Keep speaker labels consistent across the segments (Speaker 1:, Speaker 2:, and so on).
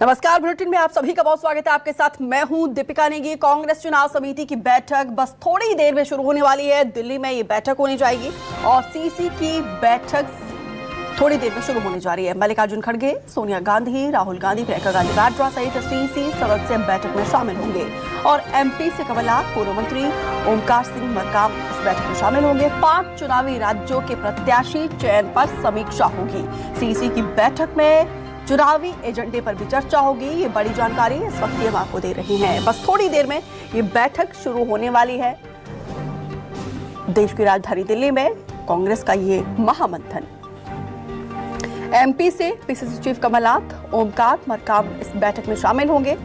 Speaker 1: नमस्कार, बुलेटिन में आप सभी का बहुत स्वागत है। आपके साथ मैं हूं दीपिका नेगी। कांग्रेस चुनाव समिति की बैठक बस थोड़ी देर में शुरू होने वाली है। दिल्ली में ये बैठक होने जाएगी और सीसी की बैठक थोड़ी देर में शुरू होने जा रही है। मल्लिकार्जुन खड़गे, सोनिया गांधी, राहुल गांधी, प्रियंका गांधी वाड्रा सहित सीसी सदस्य बैठक में शामिल होंगे और एमपी से कमलनाथ, पूर्व मंत्री ओमकार सिंह मरकाम इस बैठक में शामिल होंगे। 5 चुनावी राज्यों के प्रत्याशी चयन पर समीक्षा होगी। सीसी की बैठक में चुनावी एजेंडे पर भी चर्चा होगी। ये बड़ी जानकारी इस वक्त हम आपको दे रहे हैं। बस थोड़ी देर में ये बैठक शुरू होने वाली है। देश की राजधानी दिल्ली में कांग्रेस का ये महामंथन। एमपी से पीसीसी चीफ कमलनाथ, ओमकार मरकाम इस बैठक में शामिल होंगे।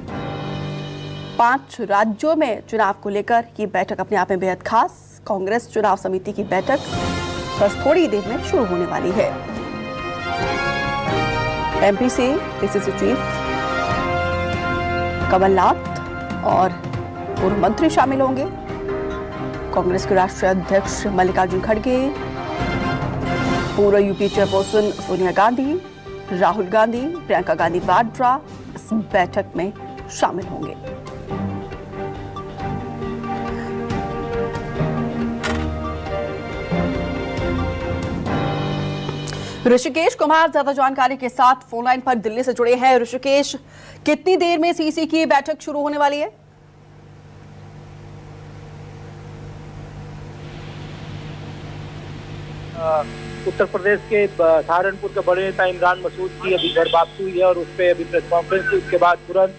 Speaker 1: 5 राज्यों में चुनाव को लेकर ये बैठक अपने आप में बेहद खास। कांग्रेस चुनाव समिति की बैठक बस थोड़ी देर में शुरू होने वाली है। एमपी से पीसीसी चीफ कमलनाथ और पूर्व मंत्री शामिल होंगे। कांग्रेस के राष्ट्रीय अध्यक्ष मल्लिकार्जुन खड़गे, पूर्व यूपी चेयरपर्सन सोनिया गांधी, राहुल गांधी, प्रियंका गांधी वाड्रा इस बैठक में शामिल होंगे। ऋषिकेश कुमार ज्यादा जानकारी के साथ फोन लाइन पर दिल्ली से जुड़े हैं। ऋषिकेश, कितनी देर में सीसी की बैठक शुरू होने वाली है?
Speaker 2: उत्तर प्रदेश के सहारनपुर के बड़े नेता इमरान मसूद की अभी घर वापसी हुई है और उस पर अभी प्रेस कॉन्फ्रेंस हुई। उसके बाद तुरंत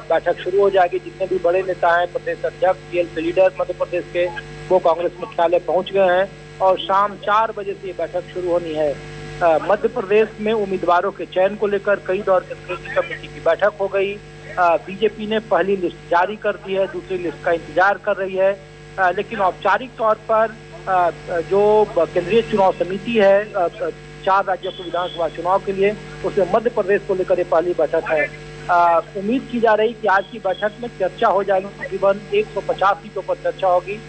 Speaker 2: बैठक शुरू हो जाएगी। जितने भी बड़े नेता हैं, प्रदेश अध्यक्ष, पीएलसी लीडर मध्य प्रदेश के, वो कांग्रेस मुख्यालय पहुंच गए हैं और शाम 4 बजे से ये बैठक शुरू होनी है। मध्य प्रदेश में उम्मीदवारों के चयन को लेकर कई दौर की स्क्रीनिंग कमेटी की बैठक हो गई। बीजेपी ने पहली लिस्ट जारी कर दी है, दूसरी लिस्ट का इंतजार कर रही है। लेकिन औपचारिक तौर पर जो केंद्रीय चुनाव समिति है 4 राज्यों के विधानसभा चुनाव के लिए, उसमें मध्य प्रदेश को लेकर ये पहली बैठक है। उम्मीद की जा रही कि आज की बैठक में चर्चा हो जाएगी। तकरीबन 150 सीटों पर चर्चा होगी।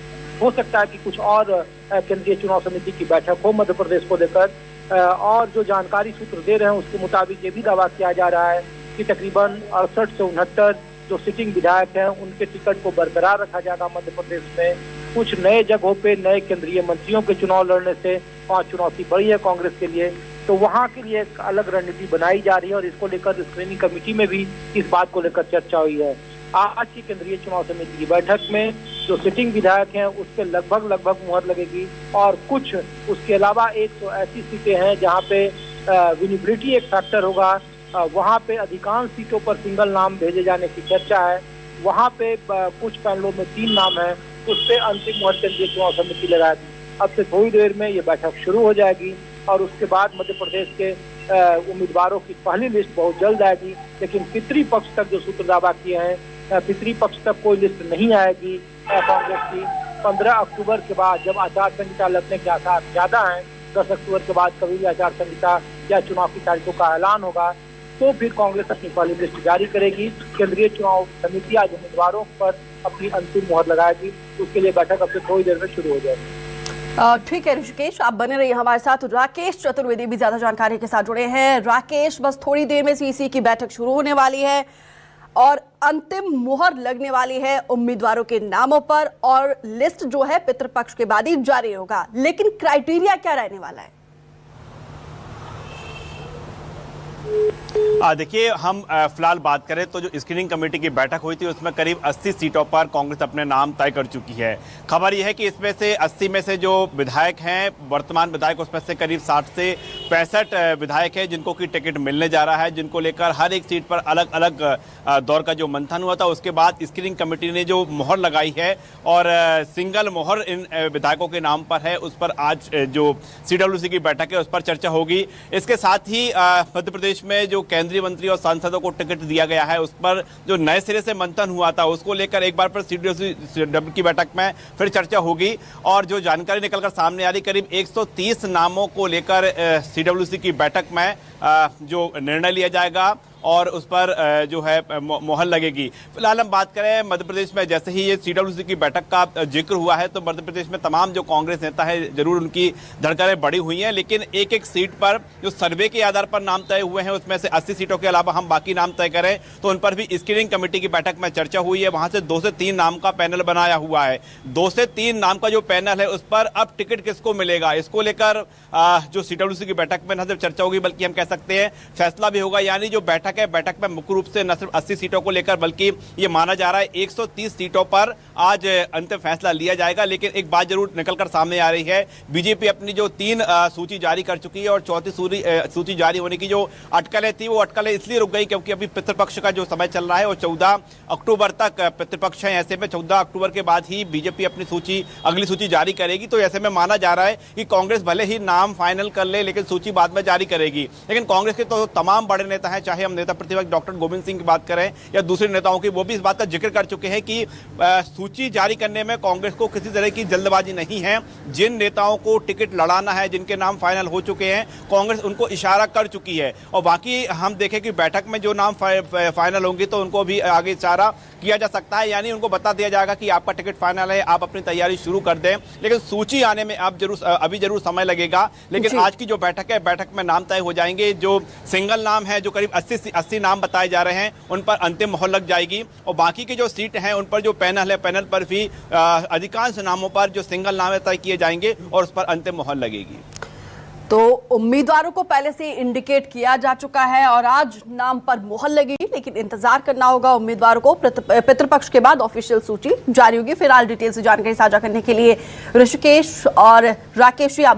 Speaker 2: हो सकता है कि कुछ और केंद्रीय चुनाव समिति की बैठक हो मध्य प्रदेश को लेकर। और जो जानकारी सूत्र दे रहे हैं उसके मुताबिक ये भी दावा किया जा रहा है कि तकरीबन 68 से 69 जो सिटिंग विधायक हैं उनके टिकट को बरकरार रखा जाएगा मध्य प्रदेश में। कुछ नए जगहों पे नए केंद्रीय मंत्रियों के चुनाव लड़ने से वहाँ चुनौती बढ़ी है कांग्रेस के लिए, तो वहाँ के लिए एक अलग रणनीति बनाई जा रही है और इसको लेकर स्क्रीनिंग कमेटी में भी इस बात को लेकर चर्चा हुई है। आज की केंद्रीय चुनाव समिति की बैठक में जो सिटिंग विधायक हैं उस पर लगभग मुहर लगेगी और कुछ उसके अलावा 100 ऐसी सीटें हैं जहाँ पे विनिबिलिटी एक फैक्टर होगा। वहाँ पे अधिकांश सीटों पर सिंगल नाम भेजे जाने की चर्चा है। वहाँ पे कुछ पैनलों में 3 नाम है, उस पर अंतिम मुहर केंद्रीय चुनाव समिति लगाएगी। अब से थोड़ी देर में ये बैठक शुरू हो जाएगी और उसके बाद मध्य प्रदेश के उम्मीदवारों की पहली लिस्ट बहुत जल्द आएगी। लेकिन पितृपक्ष तक जो सूत्र दावा किए हैं, पितृपक्ष तक कोई लिस्ट नहीं आएगी कांग्रेस की। 15 अक्टूबर के बाद जब आचार संहिता लगने के आसार ज्यादा हैं, 10 अक्टूबर के बाद कभी भी आचार संहिता या चुनाव की तारीखों का ऐलान होगा, तो फिर कांग्रेस अपनी पहली लिस्ट जारी करेगी। केंद्रीय चुनाव समिति आज उम्मीदवारों पर अपनी अंतिम मुहर लगाएगी। उसके लिए बैठक अब से थोड़ी देर में शुरू हो जाएगी।
Speaker 1: ठीक है ऋषिकेश, आप बने रहिए हमारे साथ। राकेश चतुर्वेदी भी ज्यादा जानकारी के साथ जुड़े हैं। राकेश, बस थोड़ी देर में सीसी की बैठक शुरू होने वाली है और अंतिम मुहर लगने वाली है उम्मीदवारों के नामों पर और लिस्ट जो है पितृपक्ष के बाद ही जारी होगा। लेकिन क्राइटेरिया क्या रहने वाला है?
Speaker 3: देखिए, हम फिलहाल बात करें तो जो स्क्रीनिंग कमेटी की बैठक हुई थी उसमें करीब 80 सीटों पर कांग्रेस अपने नाम तय कर चुकी है। खबर यह है कि इसमें से 80 में से जो विधायक हैं, वर्तमान विधायक, उसमें से करीब 60 से 65 विधायक हैं जिनको की टिकट मिलने जा रहा है, जिनको लेकर हर एक सीट पर अलग अलग दौर का जो मंथन हुआ था। उसके बाद स्क्रीनिंग कमेटी ने जो मोहर लगाई है और सिंगल मोहर इन विधायकों के नाम पर है, उस पर आज जो CWC की बैठक है उस पर चर्चा होगी। इसके साथ ही मध्य प्रदेश में जो केंद्रीय मंत्री और सांसदों को टिकट दिया गया है उस पर जो नए सिरे से मंथन हुआ था उसको लेकर एक बार फिर CWC की बैठक में फिर चर्चा होगी। और जो जानकारी निकलकर सामने आ रही, करीब 130 नामों को लेकर CWC की बैठक में जो निर्णय लिया जाएगा और उस पर जो है मोहर लगेगी। फिलहाल हम बात करें मध्य प्रदेश में, जैसे ही ये CWC की बैठक का जिक्र हुआ है तो मध्य प्रदेश में तमाम जो कांग्रेस नेता है जरूर उनकी धड़कनें बढ़ी हुई हैं, लेकिन एक एक सीट पर जो सर्वे के आधार पर नाम तय हुए हैं उसमें से 80 सीटों के अलावा हम बाकी नाम तय करें तो उन पर भी स्क्रीनिंग कमेटी की बैठक में चर्चा हुई है। वहां से 2 से 3 नाम का पैनल बनाया हुआ है। 2 से 3 नाम का जो पैनल है उस पर अब टिकट किसको मिलेगा, इसको लेकर जो CWC की बैठक में न सिर्फ चर्चा होगी बल्कि हम कह सकते हैं फैसला भी होगा। यानी जो बैठक है, बैठक में मुख्य रूप से न सिर्फ 80 सीटों को लेकर बल्कि ये माना जा रहा है 130 सीटों पर आज अंतिम फैसला लिया जाएगा। लेकिन एक बात जरूर निकलकर सामने आ रही है, बीजेपी अपनी जो 3 सूची जारी कर चुकी है और चौथी सूची जारी होने की जो अटकलें थी वो अटकलें इसलिए रुक गई क्योंकि अभी पितृपक्ष का जो समय चल रहा है वो 14 अक्टूबर तक पितृपक्ष है। ऐसे में 14 अक्टूबर के बाद ही बीजेपी अपनी अगली सूची जारी करेगी। तो ऐसे में माना जा रहा है कि कांग्रेस भले ही नाम फाइनल कर ले लेकिन सूची बाद में जारी करेगी। लेकिन कांग्रेस के तो तमाम बड़े नेता हैं, चाहे हम नेता प्रतिपक्ष डॉक्टर गोविंद सिंह की बात करें या दूसरे नेताओं की, वो भी इस बात का जिक्र कर चुके हैं कि सूची जारी करने में कांग्रेस को किसी तरह की जल्दबाजी नहीं है। जिन नेताओं को टिकट लड़ाना है, जिनके नाम फाइनल हो चुके हैं, कांग्रेस उनको इशारा कर चुकी है। और बाकी हम देखें कि बैठक में जो नाम फाइनल होंगे तो उनको भी आगे इशारा किया जा सकता है, यानी उनको बता दिया जाएगा कि आपका टिकट फाइनल है, आप अपनी तैयारी शुरू कर दें। लेकिन सूची आने में अभी जरूर समय लगेगा। लेकिन आज की जो बैठक है, बैठक में नाम तय हो जाएंगे। जो सिंगल नाम है, जो करीब 80 नाम बताए जा रहे हैं, उन पर अंतिम मोहर लग जाएगी। और बाकी की जो सीट हैं उन पर जो पैनल है, पैनल पर भी अधिकांश नामों पर जो सिंगल नाम है तय किए जाएंगे और उस पर अंतिम मोहर लगेगी।
Speaker 1: तो उम्मीदवारों को पहले से इंडिकेट किया जा चुका है और आज नाम पर मोहर लगेगी, लेकिन इंतजार करना होगा उम्मीदवारों को। पितृपक्ष के बाद ऑफिशियल सूची जारी होगी। फिलहाल डिटेल से जानकारी साझा करने के लिए ऋषिकेश और राकेश, आप